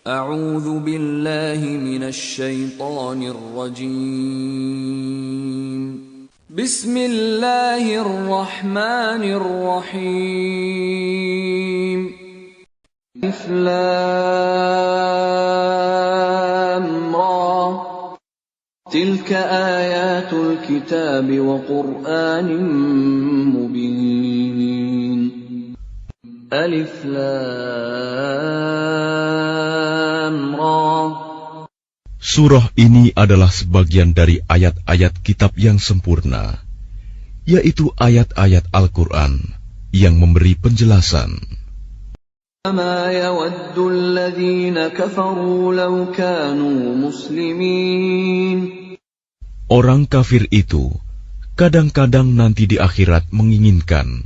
أعوذ بالله من الشيطان الرجيم. بسم الله الرحمن الرحيم. ألف لام را تلك آيات الكتاب وقرآن مبين. ألف لام را. Surah ini adalah sebagian dari ayat-ayat kitab yang sempurna, yaitu ayat-ayat Al-Quran yang memberi penjelasan. وَمَا يَوَدُّ الَّذِينَ كَفَرُوا لَوْ كَانُوا مُسْلِمِينَ. Orang kafir itu kadang-kadang nanti di akhirat menginginkan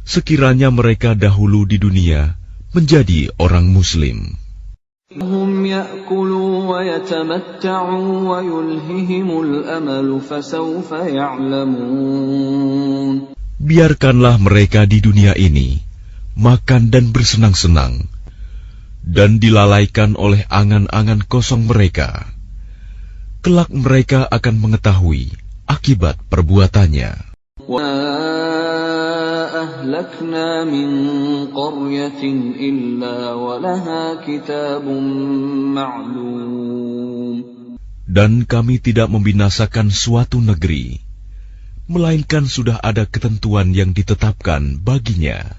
sekiranya mereka dahulu di dunia menjadi orang Muslim. هُمْ يَأْكُلُوا وَيَتَمَتَّعُوا وَيُلْهِهِمُ الْأَمَلُ فَسَوْفَ يَعْلَمُونَ. Biarkanlah mereka di dunia ini makan dan bersenang-senang, dan dilalaikan oleh angan-angan kosong mereka. Kelak mereka akan mengetahui akibat perbuatannya. أهلكنا من قرية إلا ولها كتاب معلوم. Dan kami tidak membinasakan suatu negeri, melainkan sudah ada ketentuan yang ditetapkan baginya.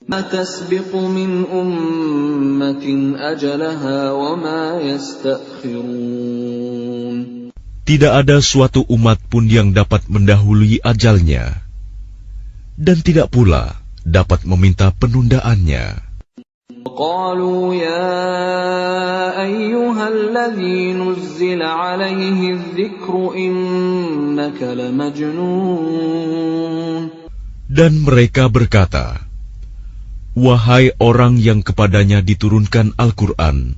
ما تسبق من أمة أجلها وما يستأخرون. Tidak ada suatu umat pun yang dapat mendahului ajalnya, dan tidak pula dapat meminta penundaannya. قالوا يا أيها الذي نزل عليه الذكر إنك لمجنون. Dan mereka berkata, wahai orang yang kepadanya diturunkan Al-Quran,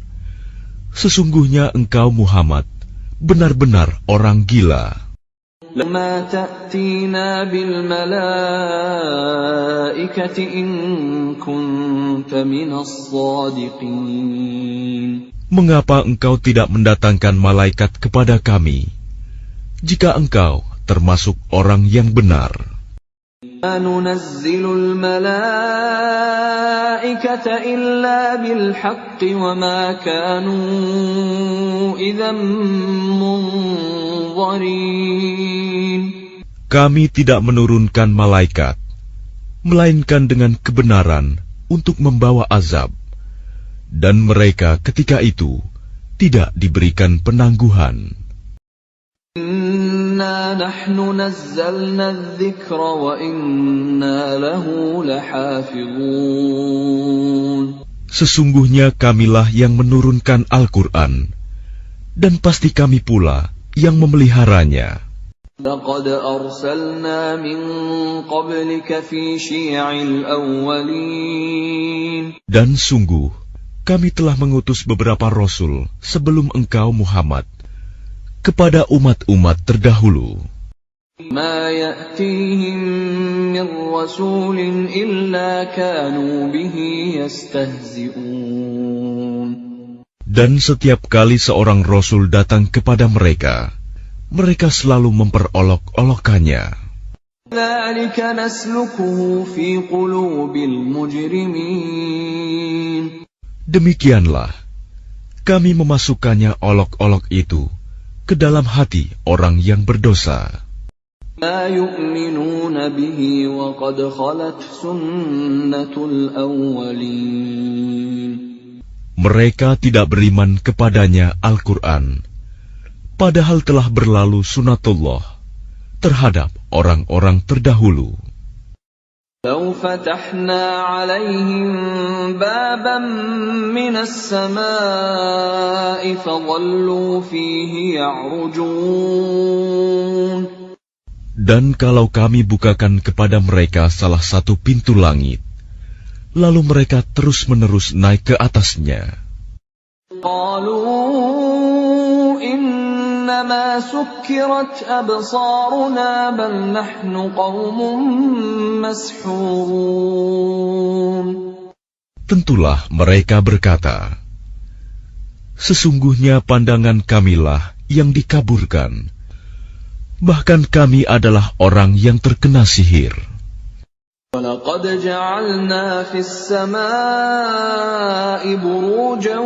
sesungguhnya engkau Muhammad benar-benar orang gila. لما تأتينا بالملائكة إن كنت من الصادقين. Mengapa engkau tidak mendatangkan malaikat kepada kami, jika engkau termasuk orang yang benar? ما ننزل الملائكة إلا بالحق وما كانوا إذا منظرين. Kami tidak menurunkan malaikat, melainkan dengan kebenaran untuk membawa azab, dan mereka ketika itu tidak diberikan penangguhan. إنا نحن نزلنا الذكر وإنا له لحافظون. Sesungguhnya kamilah yang menurunkan Al-Quran, dan pasti kami pula yang memeliharanya. لقد أرسلنا من قبلك في شيع الأولين. Dan sungguh, kami telah mengutus beberapa rasul sebelum engkau Muhammad kepada umat-umat terdahulu. ما يأتيهم من رسول إلا كانوا به يستهزئون. Dan setiap kali seorang rasul datang kepada mereka, mereka selalu memperolok-olokkannya. ذلك نسلكه في قلوب المجرمين. Demikianlah, kami memasukkannya olok-olok itu ke dalam hati orang yang berdosa. لا يؤمنون به وقد خلت سنة الأولين. Mereka tidak beriman kepadanya Al-Quran, padahal telah berlalu sunatullah terhadap orang-orang terdahulu. لو فتحنا عليهم بابا من السماء فظلوا فيه يعرجون. Dan kalau kami bukakan kepada mereka salah satu pintu langit, lalu mereka terus-menerus naik ke atasnya. قالوا إنما سكرت أبصارنا بل نحن قوم مسحورون. Tentulah mereka berkata, Sesungguhnya pandangan kamilah yang dikaburkan. Bahkan kami adalah orang yang terkena sihir. وَلَقَدْ جَعَلْنَا فِي السَّمَاءِ بُرُوجًا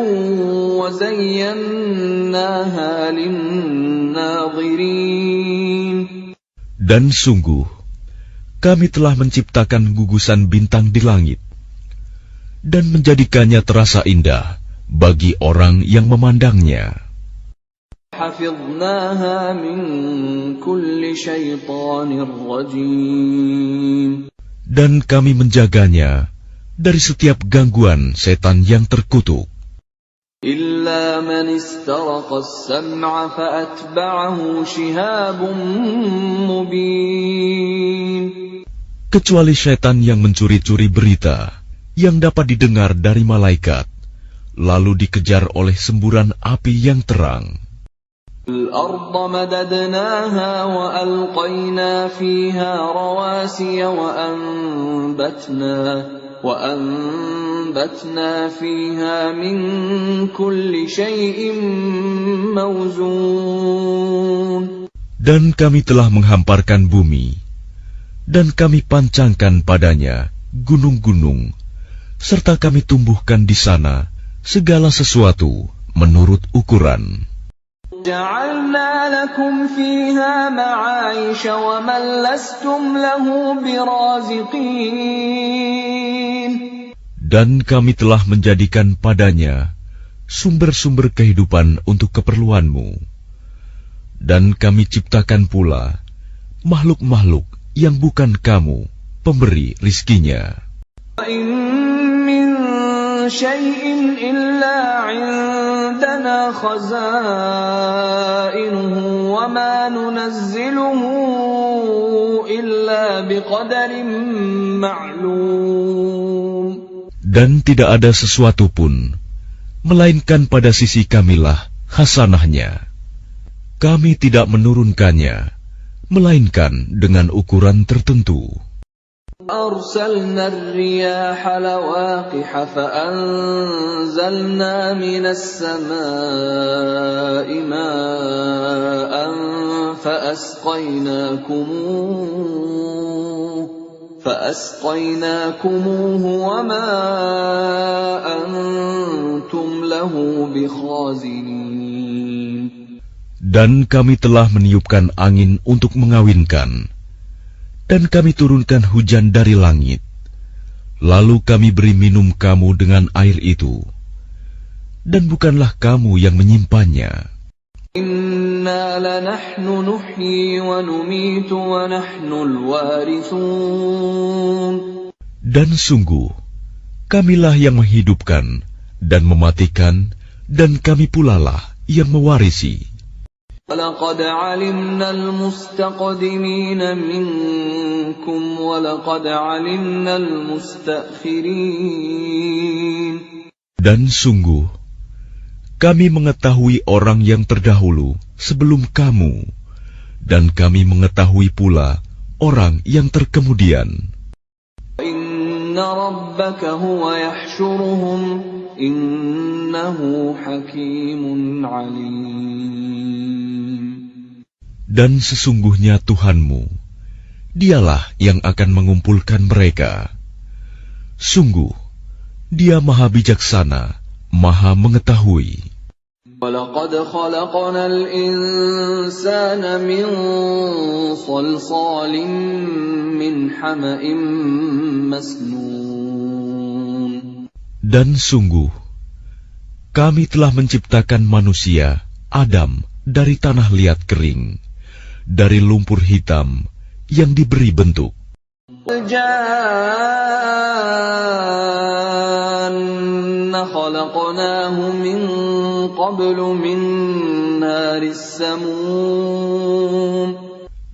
وَزَيَّنَّاهَا لِلنَّاظِرِينَ. Dan sungguh, kami telah menciptakan gugusan bintang di langit dan menjadikannya terasa indah bagi orang yang memandangnya. حَفِظْنَاهَا مِنْ كُلِّ شَيْطَانٍ رَجِيمٍ. Dan kami menjaganya dari setiap gangguan setan yang terkutuk. إِلَّا مَنِ اسْتَرَقَ السَّمْعَ فَأَتْبَعَهُ شِهَابٌ مُبِينٌ. Kecuali setan yang mencuri-curi berita yang dapat didengar dari malaikat, lalu dikejar oleh semburan api yang terang. الْأَرْضَ مَدَدْنَاهَا وَأَلْقَيْنَا فِيهَا رَوَاسِيَ وَأَنبَتْنَا فِيهَا مِنْ كُلِّ شَيْءٍ مَوْزُونٍ. Dan kami telah menghamparkan bumi, dan kami pancangkan padanya gunung-gunung, serta kami tumbuhkan di sana segala sesuatu menurut ukuran. جَعَلْنَا لَكُمْ فِيهَا مَعَايِشَ وَمَنْ لَسْتُمْ لَهُ بِرَازِقِينَ. Dan kami telah menjadikan padanya sumber-sumber kehidupan untuk keperluanmu. Dan kami ciptakan pula makhluk-makhluk yang bukan kamu pemberi rizkinya. وَإِن مِّن شَيْءٍ إِلَّا عِندَنَا خَزَائِنُهُ وَمَا نُنَزِّلُهُ إِلَّا بِقَدَرٍ مَّعْلُومٍ. Dan tidak ada sesuatu pun, melainkan pada sisi kamilah hasanahnya. Kami tidak menurunkannya, melainkan dengan ukuran tertentu. أَرْسَلْنَا الرِّيَاحَ لَوَاقِحَ فَأَنزَلْنَا مِنَ السَّمَاءِ مَاءً فَأَسْقَيْنَاكُمُوهُ وَمَا أَنْتُمْ لَهُ بِخَازِنِينَ. Dan kami telah meniupkan angin untuk mengawinkan, dan kami turunkan hujan dari langit, lalu kami beri minum kamu dengan air itu, dan bukanlah kamu yang menyimpannya. Inna lanahnu nuhyi wa numitu wa nahnul warithun. Dan sungguh, kamilah yang menghidupkan dan mematikan, dan kami pulalah yang mewarisi. وَلَقَدْ عَلِمْنَا الْمُسْتَقْدِمِينَ مِنْكُمْ وَلَقَدْ عَلِمْنَا الْمُسْتَأْخِرِينَ. Dan sungguh, kami mengetahui orang yang terdahulu sebelum kamu, dan kami mengetahui pula orang yang terkemudian. Inna rabbaka huwa yahsyuruhum innahu hakimun alim. Dan sesungguhnya Tuhanmu, dialah yang akan mengumpulkan mereka. Sungguh, Dia Maha Bijaksana, Maha Mengetahui. وَلَقَدْ خَلَقْنَا الْإِنسَانَ مِنْ صَلْصَالٍ مِنْ حَمَإٍ مَسْنُونٍ. Dan sungguh, kami telah menciptakan manusia, Adam, dari tanah liat kering, dari lumpur hitam yang diberi bentuk.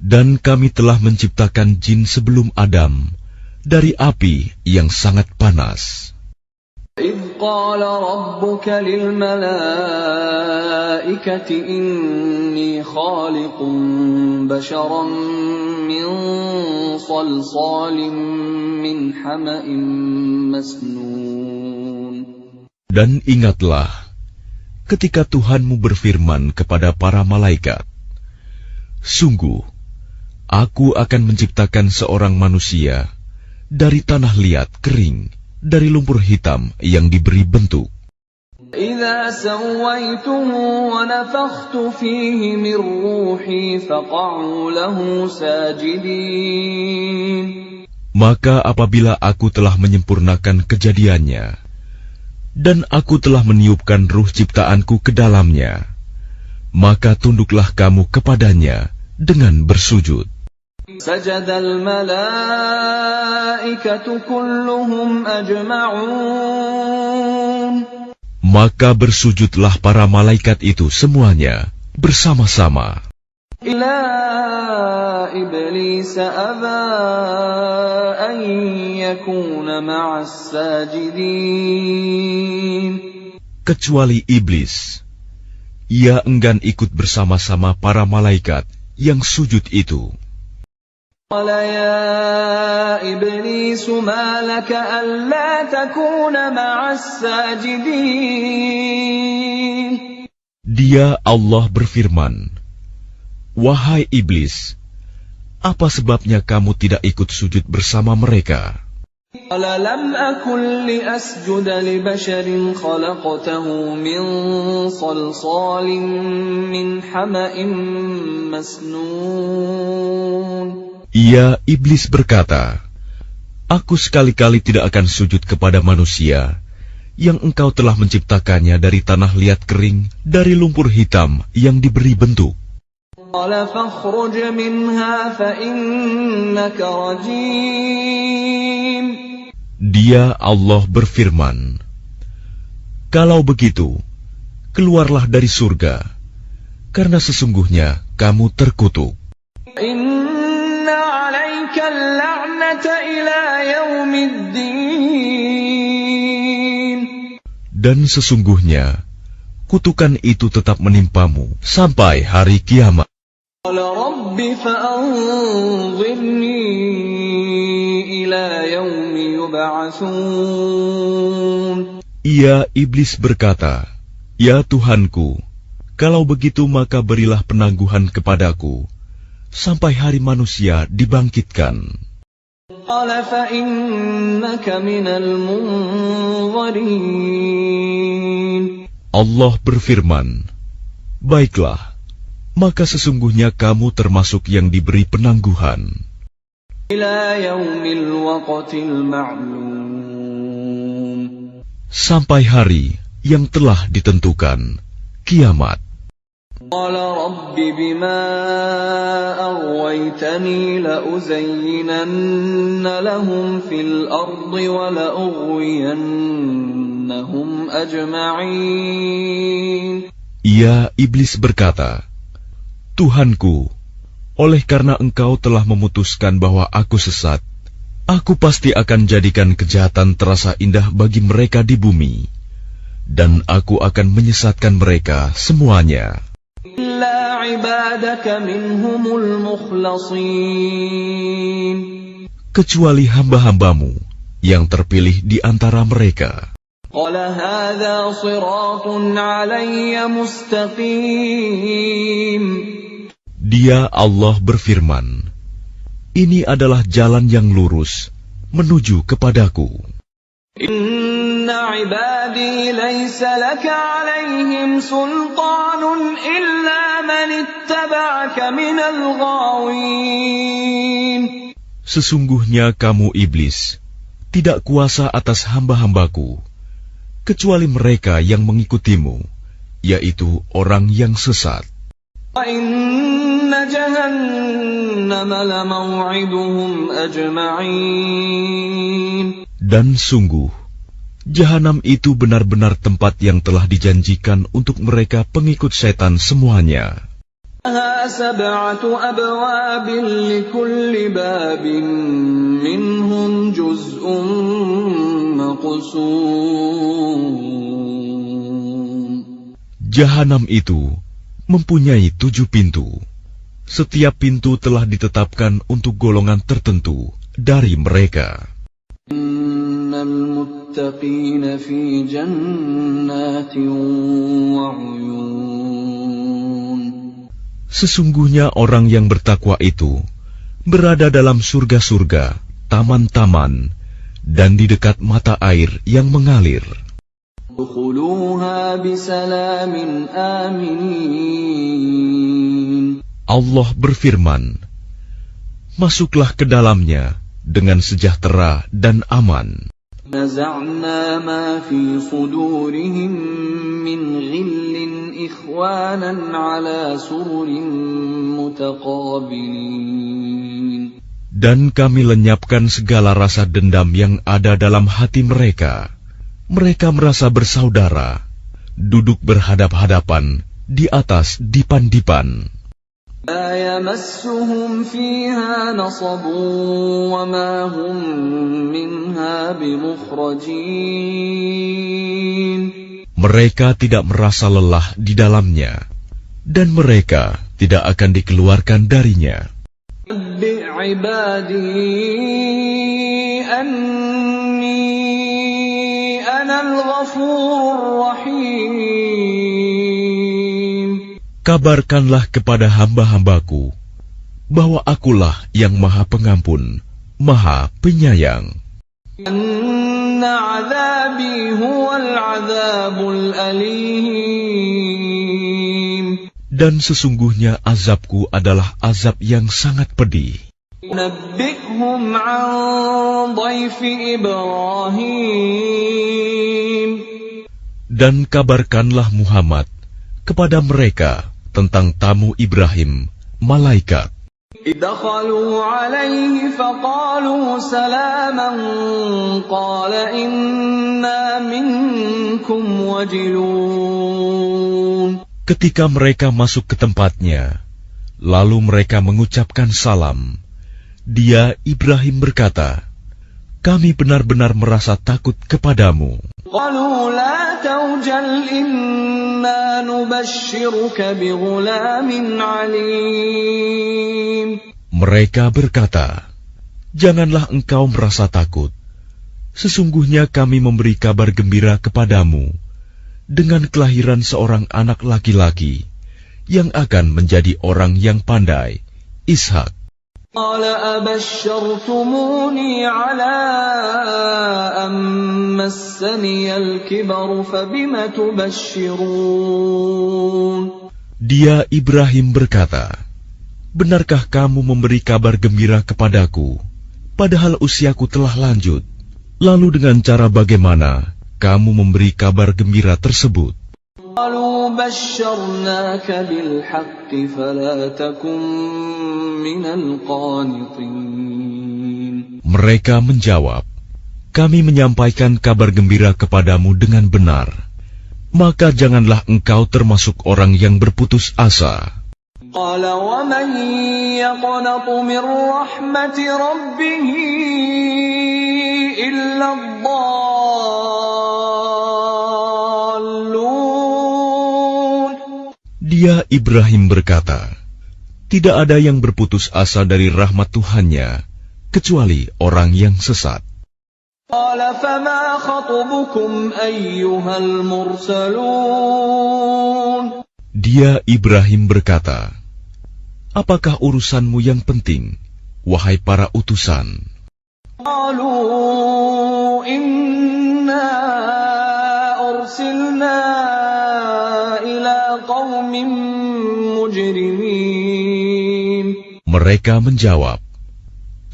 Dan kami telah menciptakan jin sebelum Adam dari api yang sangat panas. إِذْ قَالَ رَبُّكَ لِلْمَلَائِكَةِ إِنِّي خَالِقٌ بَشَرًا مِّن صَلْصَالٍ مِّنْ حَمَإٍ مَسْنُونٍ. Dan ingatlah ketika Tuhanmu berfirman kepada para malaikat, "Sungguh, Aku akan menciptakan seorang manusia dari tanah liat kering, dari lumpur hitam yang diberi bentuk. إِذَا سَوَّيْتُهُ وَنَفَخْتُ فِيهِ مِنْ رُوحِي فَقَعُوا لَهُ سَاجِدِينَ." Maka apabila aku telah menyempurnakan kejadiannya, dan aku telah meniupkan ruh ciptaanku ke dalamnya, maka tunduklah kamu kepadanya dengan bersujud. سَجَدَ الْمَلَائِكَةُ كُلُّهُمْ أَجْمَعُونَ. Maka bersujudlah para malaikat itu semuanya bersama-sama. إِلَّا إِبْلِيسَ أَبَى أَن يَكُونَ مَعَ السَّاجِدِينَ. Kecuali iblis, ia enggan ikut bersama-sama para malaikat yang sujud itu. قال يا إبليس ما لك ألا تكون مع الساجدين. Dia Allah berfirman, "Wahai iblis, apa sebabnya kamu tidak ikut sujud bersama mereka?" قال لم أكن لأسجد لبشر خلقته من صلصال من حمأ مسنون. Ia, iblis berkata, "Aku sekali-kali tidak akan sujud kepada manusia yang engkau telah menciptakannya dari tanah liat kering, dari lumpur hitam yang diberi bentuk." قال فاخرج منها فإنك رجيم. Dia, Allah berfirman, "Kalau begitu, keluarlah dari surga, karena sesungguhnya kamu terkutuk. Dan sesungguhnya kutukan itu tetap menimpamu sampai hari kiamat." Ia, iblis berkata, "Ya Tuhanku, kalau begitu maka berilah penangguhan kepadaku sampai hari manusia dibangkitkan." Allah berfirman, "Baiklah, maka sesungguhnya kamu termasuk yang diberi penangguhan sampai hari yang telah ditentukan, kiamat. قال رب بما أغويتني لأزينن لهم في الأرض ولأغوينهم أجمعين. Ia, iblis berkata, "Tuhanku, oleh karena engkau telah memutuskan bahwa aku sesat, aku pasti akan jadikan kejahatan terasa indah bagi mereka di bumi, dan aku akan menyesatkan mereka semuanya. Kecuali hamba-hambamu yang terpilih di antara mereka." Dia, Allah berfirman, "Ini adalah jalan yang lurus menuju kepadaku. Inna ibadi laysa laka alaihim sultanun illa man ittaba'aka minal ghawin." Sesungguhnya kamu iblis tidak kuasa atas hamba-hambaku, kecuali mereka yang mengikutimu, yaitu orang yang sesat. Inna jahannama lamaw'iduhum ajma'in. Dan sungguh, Jahanam itu benar-benar tempat yang telah dijanjikan untuk mereka pengikut setan semuanya. Sab'atu abwabin likulli babin minhum juz'un maqsum. Jahanam itu mempunyai 7 pintu. Setiap pintu telah ditetapkan untuk golongan tertentu dari mereka. Innal muttaqina fi jannatin wa Sesungguhnya orang yang bertakwa itu berada dalam surga-surga, taman-taman, dan di dekat mata air yang mengalir. Allah berfirman, masuklah ke dalamnya dengan sejahtera dan aman. نزعنا ما في صدورهم من غل إخوانا على سرر متقابلين. Dan kami lenyapkan segala rasa dendam yang ada dalam hati mereka. Mereka merasa bersaudara, duduk berhadap-hadapan di atas dipan-dipan. لا يمسهم فيها نصب وما هم منها بمخرجين. Mereka tidak merasa lelah di dalamnya, dan mereka tidak akan dikeluarkan darinya. نبئ عبادي أني أنا الغفور الرحيم. Kabarkanlah kepada hamba-hambaku bahwa akulah yang Maha Pengampun, Maha Penyayang. Inna 'adzabi huwal 'adzabul alim. Dan sesungguhnya azabku adalah azab yang sangat pedih. Nabbi'hum 'an dhaifi Ibrahim. Dan kabarkanlah Muhammad kepada mereka tentang tamu Ibrahim, malaikat. Idkhalu alaihi faqalu salaman qala inna minkum wajilun. Ketika mereka masuk ke tempatnya, lalu mereka mengucapkan salam. Dia, Ibrahim, berkata, kami benar-benar merasa takut kepadamu. Qalu la tawjal inna nubashshiruka bighulamin alim. Mereka berkata, janganlah engkau merasa takut. Sesungguhnya kami memberi kabar gembira kepadamu dengan kelahiran seorang anak laki-laki yang akan menjadi orang yang pandai, Ishak. Qala abashshartumuni ala an massani al-kibaru fabima tubashshirun. Dia, Ibrahim, berkata, benarkah kamu memberi kabar gembira kepadaku, padahal usiaku telah lanjut? Lalu dengan cara bagaimana kamu memberi kabar gembira tersebut? Qalu basyarnaka bil haqqi fala takum minal qanitin. Mereka menjawab, kami menyampaikan kabar gembira kepadamu dengan benar, maka janganlah engkau termasuk orang yang berputus asa. Qala wa man yaqnatu min rahmati rabbih illa ad-dallun. Dia, Ibrahim, berkata, tidak ada yang berputus asa dari rahmat Tuhannya kecuali orang yang sesat. Qala fama khatubukum ayyuhal mursalun. Dia, Ibrahim, berkata, apakah urusanmu yang penting, wahai para utusan? Qalu inna ursilna ila qaumin mujrimin. Mereka menjawab,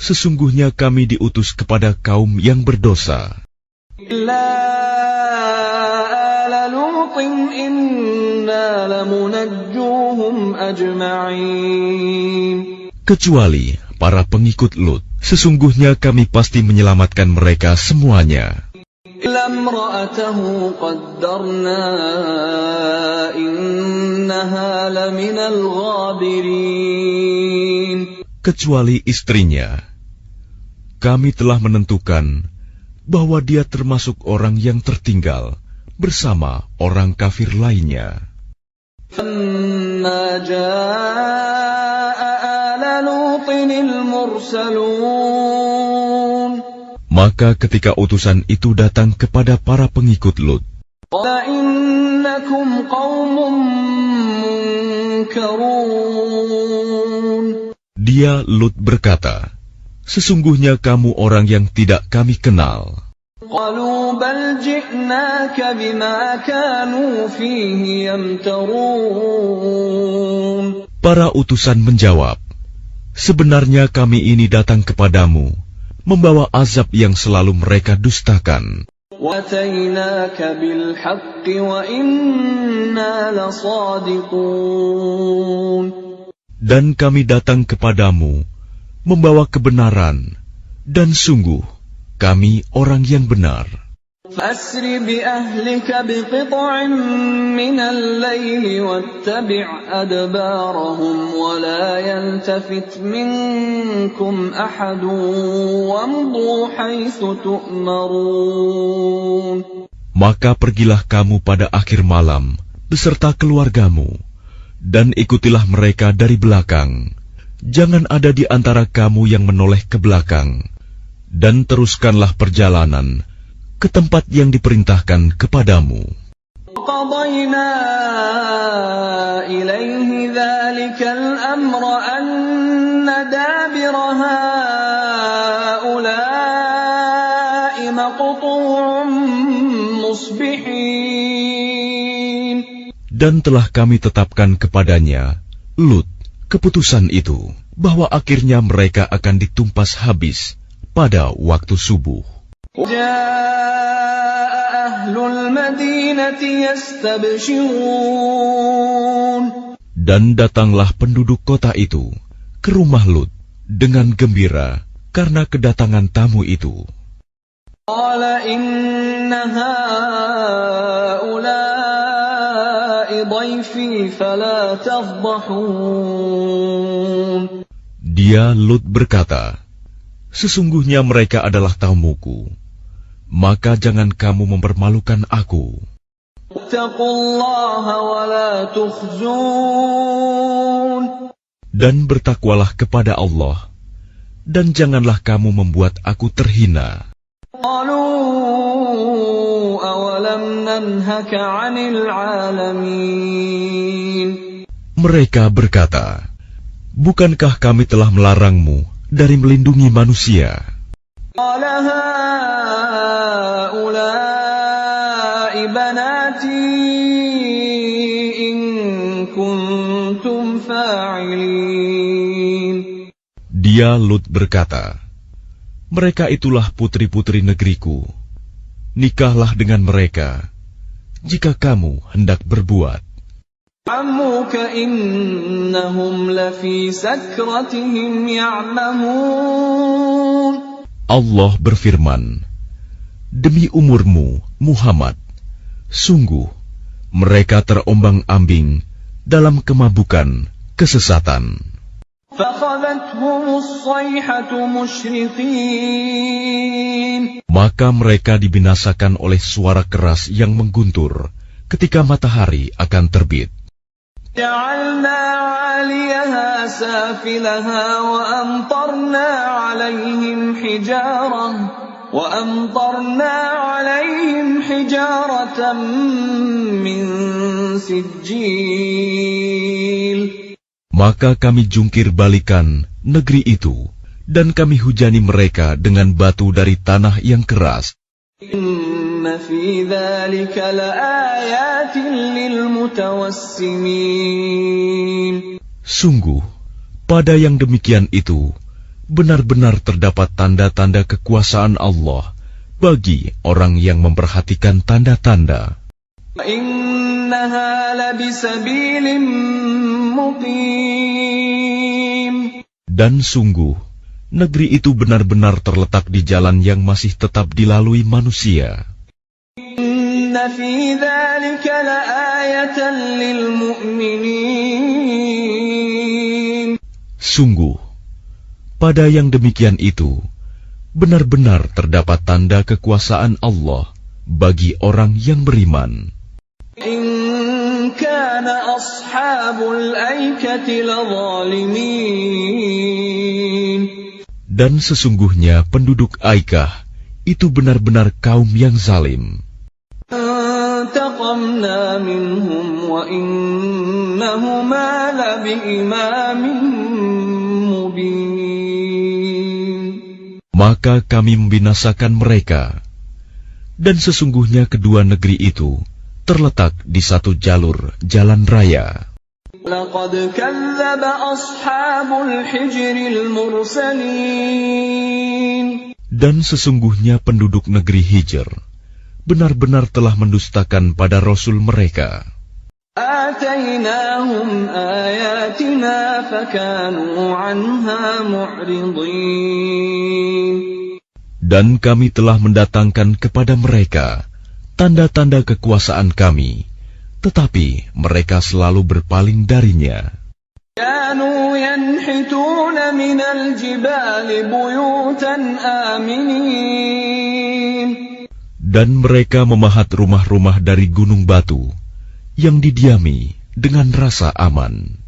sesungguhnya kami diutus kepada kaum yang berdosa. Illa ala Lutin inna lamunajjuhum ajma'in. Kecuali para pengikut Lut, sesungguhnya kami pasti menyelamatkan mereka semuanya. Lamra'atahu qaddarna innaha laminal ghabirin. Kecuali istrinya, kami telah menentukan bahwa dia termasuk orang yang tertinggal bersama orang kafir lainnya. Famma jaa'a ala Lutinil mursalun. Maka ketika utusan itu datang kepada para pengikut Lut, Qala innakum qaumun munkarun. Dia Lut berkata, "Sesungguhnya kamu orang yang tidak kami kenal." قالوا بل جئناك بما كانوا فيه يمترون. Para utusan menjawab, "Sebenarnya kami ini datang kepadamu, membawa azab yang selalu mereka dustakan. وَأَتَيْنَاكَ بِالْحَقِّ وَإِنَّا لَصَادِقُونَ. Dan kami datang kepadamu, membawa kebenaran, dan sungguh, kami orang yang benar. فَأَسْرِ بِأَهْلِكَ بِقِطْعٍ مِّنَ اللَّيْلِ وَاتَّبِعْ أَدْبَارَهُمْ وَلَا يَلْتَفِتْ مِنكُمْ أَحَدٌ وَامْضُوا حَيْثُ تُؤْمَرُونَ. Maka pergilah kamu pada akhir malam beserta keluargamu, dan ikutilah mereka dari belakang. Jangan ada di antara kamu yang menoleh ke belakang, dan teruskanlah perjalanan ke tempat yang diperintahkan kepadamu. وَقَضَيْنَا إِلَيْهِ ذَلِكَ الْأَمْرَ أَنَّ دَابِرَ هَٰؤُلَاءِ مَقْطُوعٌ مُصْبِحِينَ. Dan telah kami tetapkan kepadanya, Lut, keputusan itu, bahwa akhirnya mereka akan ditumpas habis pada waktu subuh. وَجَاءَ أَهْلُ الْمَدِينَةِ يَسْتَبْشِرُونَ. Dan datanglah penduduk kota itu ke rumah Lut dengan gembira karena kedatangan tamu itu. قَالَ إِنَّ هَٰؤُلَاءِ ضَيْفِي فَلَا تَفْضَحُونِ. Dia Lut berkata, "Sesungguhnya mereka adalah tamuku, maka jangan kamu mempermalukan aku." وَاتَّقُوا اللَّهَ وَلَا تُخْزُونِ. Dan bertakwalah kepada Allah, dan janganlah kamu membuat aku terhina. قَالُوا أَوَلَمْ نَنْهَكَ عَنِ الْعَالَمِينَ. Mereka berkata, "Bukankah kami telah melarangmu dari melindungi manusia?" قَالَ هَٰؤُلَاءِ بَنَاتِي إِن كُنتُمْ فَاعِلِينَ. Dia Lut berkata, "Mereka itulah putri-putri negeriku. Nikahlah dengan mereka, jika kamu hendak berbuat." عَمُّكَ إِنَّهُمْ لَفِي سَكْرَتِهِمْ يَعْمَهُونَ. Allah berfirman, "Demi umurmu, Muhammad, sungguh mereka terombang-ambing dalam kemabukan, kesesatan." فَأَخَذَتْهُمُ الصَّيْحَةُ مُشْرِقِينَ. Maka mereka dibinasakan oleh suara keras yang mengguntur ketika matahari akan terbit. جَعَلْنَا عَالِيَهَا سَافِلَهَا وَأَمْطَرْنَا عَلَيْهِمْ حِجَارَةً مِّن سِجِّيلٍ. Maka kami jungkir balikan negeri itu, dan kami hujani mereka dengan batu dari tanah yang keras. إِنَّ فِي ذَلِكَ لَآيَاتٍ لِّلْمُتَوَسِّمِينَ. Sungguh, pada yang demikian itu, benar-benar terdapat tanda-tanda kekuasaan Allah bagi orang yang memperhatikan tanda-tanda. وَإِنَّهَا لَبِسَبِيلٍ مُّقِيمٍ. Dan sungguh, negeri itu benar-benar terletak di jalan yang masih tetap dilalui manusia. إِنَّ فِي ذَلِكَ لَآيَةً لِّلْمُؤْمِنِينَ. Sungguh, pada yang demikian itu, benar-benar terdapat tanda kekuasaan Allah bagi orang yang beriman. إِن كَانَ أَصْحَابُ الْأَيْكَةِ لَظَالِمِينَ. Dan sesungguhnya penduduk Aikah itu benar-benar kaum yang zalim. فَانتَقَمْنَا مِنْهُمْ وَإِنَّهُمَا لَبِإِمَامٍ مبين. Maka kami membinasakan mereka, dan sesungguhnya kedua negeri itu terletak di satu jalur jalan raya. لقد كذب أصحاب الحجر المرسلين. Dan sesungguhnya penduduk negeri Hijr benar-benar telah mendustakan pada Rasul mereka. آتيناهم آياتنا فكانوا عنها معرضين. Dan kami telah mendatangkan kepada mereka tanda-tanda kekuasaan kami, tetapi mereka selalu berpaling darinya. كانوا ينحتون من الجبال بيوتا آمنين. Dan mereka memahat rumah-rumah dari gunung batu yang didiami dengan rasa aman.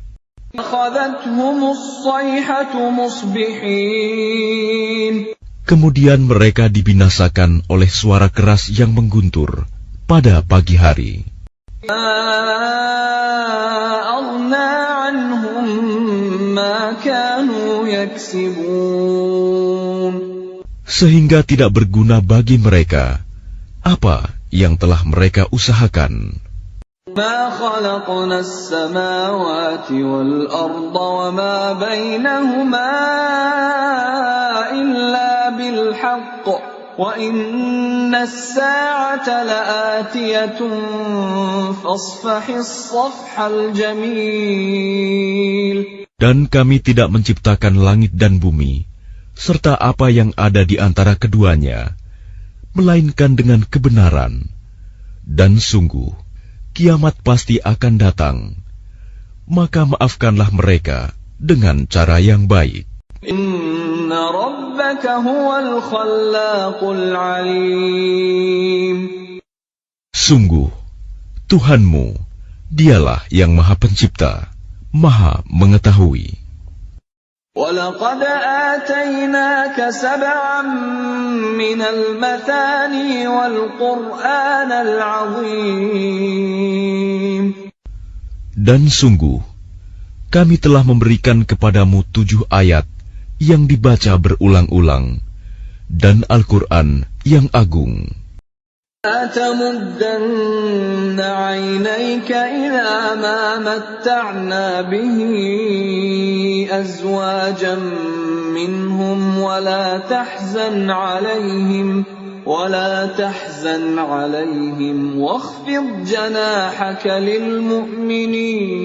أخذتهم الصيحة مصبحين. Kemudian mereka dibinasakan oleh suara keras yang mengguntur pada pagi hari. ما أغنى عنهم ما كانوا يكسبون. Sehingga tidak berguna bagi mereka apa yang telah mereka usahakan. ما خلقنا السماوات والأرض وما بينهما إلا بالحق وإن الساعة لآتية فاصفح الصفح الجميل. Dan kami tidak menciptakan langit dan bumi, serta apa yang ada di antara keduanya, melainkan dengan kebenaran. Dan sungguh, kiamat pasti akan datang. Maka maafkanlah mereka dengan cara yang baik. Inna rabbaka huwal khallaqul alim. Sungguh, Tuhanmu, dialah yang Maha Pencipta, Maha Mengetahui. وَلَقَدْ آتَيْنَاكَ سَبْعًا مِنَ الْمَثَانِي وَالْقُرْآنَ الْعَظِيمَ. Dan sungguh, kami telah memberikan kepadamu 7 ayat yang dibaca berulang-ulang, dan Al-Quran yang agung. لَا تَمُدَّنَّ عَيْنَيْكَ إِلَى مَا مَتَّعْنَا بِهِ أَزْوَاجًا مِّنْهُمْ وَلَا تَحْزَنْ عَلَيْهِمْ وَاخْفِضْ جَنَاحَكَ لِلْمُؤْمِنِينَ.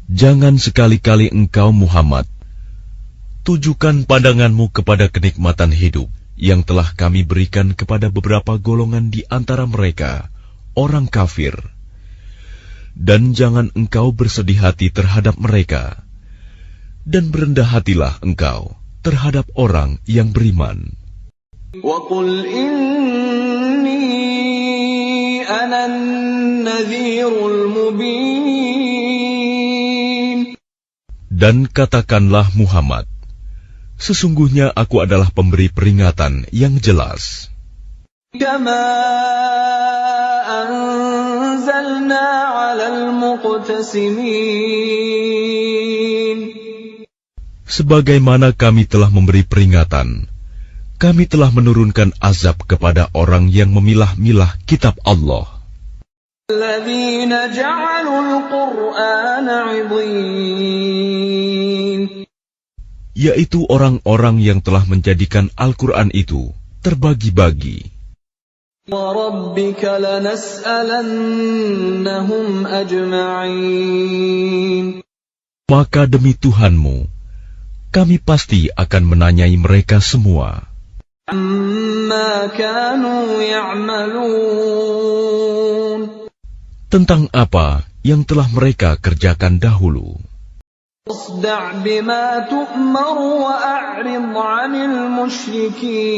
Jangan sekali-kali engkau Muhammad tujukan pandanganmu kepada kenikmatan hidup yang telah kami berikan kepada beberapa golongan di antara mereka, orang kafir. Dan jangan engkau bersedih hati terhadap mereka, dan berendah hatilah engkau terhadap orang yang beriman. وَقُلْ إِنِّي أَنَا النَّذِيرُ الْمُبِينُ. Dan katakanlah Muhammad, sesungguhnya aku adalah pemberi peringatan yang jelas. كَمَا أَنزَلْنَا عَلَى الْمُقْتَسِمِينَ. Sebagaimana kami telah memberi peringatan, kami telah menurunkan azab kepada orang yang memilah-milah kitab Allah. الَّذِينَ جَعَلُوا الْقُرْآنَ عِضِينَ. Yaitu orang-orang yang telah menjadikan Al-Quran itu terbagi-bagi. وَرَبِّكَ لَنَسْأَلَنَّهُمْ أَجْمَعِينَ. Maka demi Tuhanmu, kami pasti akan menanyai mereka semua. عَمَّا كَانُوا يَعْمَلُونَ. Tentang apa yang telah mereka kerjakan dahulu. اصدع بما تؤمر وأعرض عن المشركين.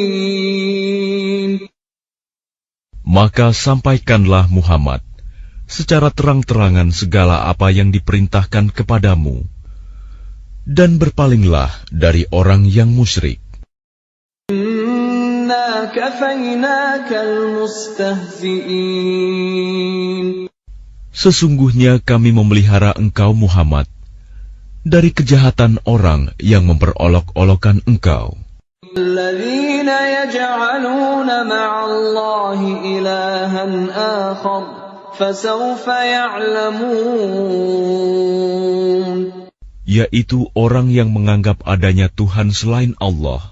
Maka sampaikanlah Muhammad secara terang-terangan segala apa yang diperintahkan kepadamu, dan berpalinglah dari orang yang musyrik. Inna kafaynaka almustahzi'in. Sesungguhnya kami memelihara engkau Muhammad, dari kejahatan orang yang memperolok-olokkan engkau. الذين يجعلون مع الله إلها آخر فسوف يعلمون. Yaitu orang yang menganggap adanya Tuhan selain Allah.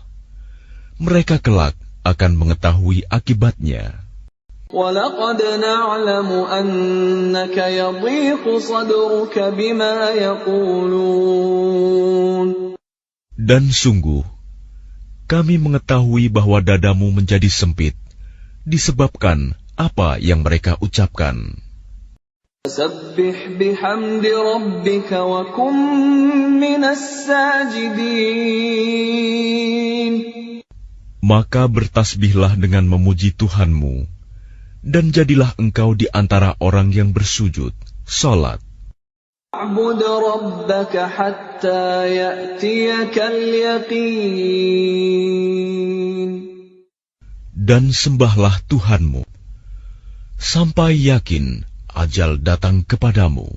Mereka kelak akan mengetahui akibatnya. وَلَقَدْ نَعْلَمُ أَنَّكَ يَضِيقُ صَدْرُكَ بِمَا يَقُولُونَ. Dan sungguh, kami mengetahui bahwa dadamu menjadi sempit disebabkan apa yang mereka ucapkan. فَسَبِّحْ بِحَمْدِ رَبِّكَ وَكُن مِّنَ السَّاجِدِينَ. Maka bertasbihlah dengan memuji Tuhanmu, dan jadilah engkau di antara orang yang bersujud, salat. وَاعْبُدْ رَبَّكَ حَتَّى يَأْتِيَكَ الْيَقِينُ. Dan sembahlah Tuhanmu, sampai yakin ajal datang kepadamu.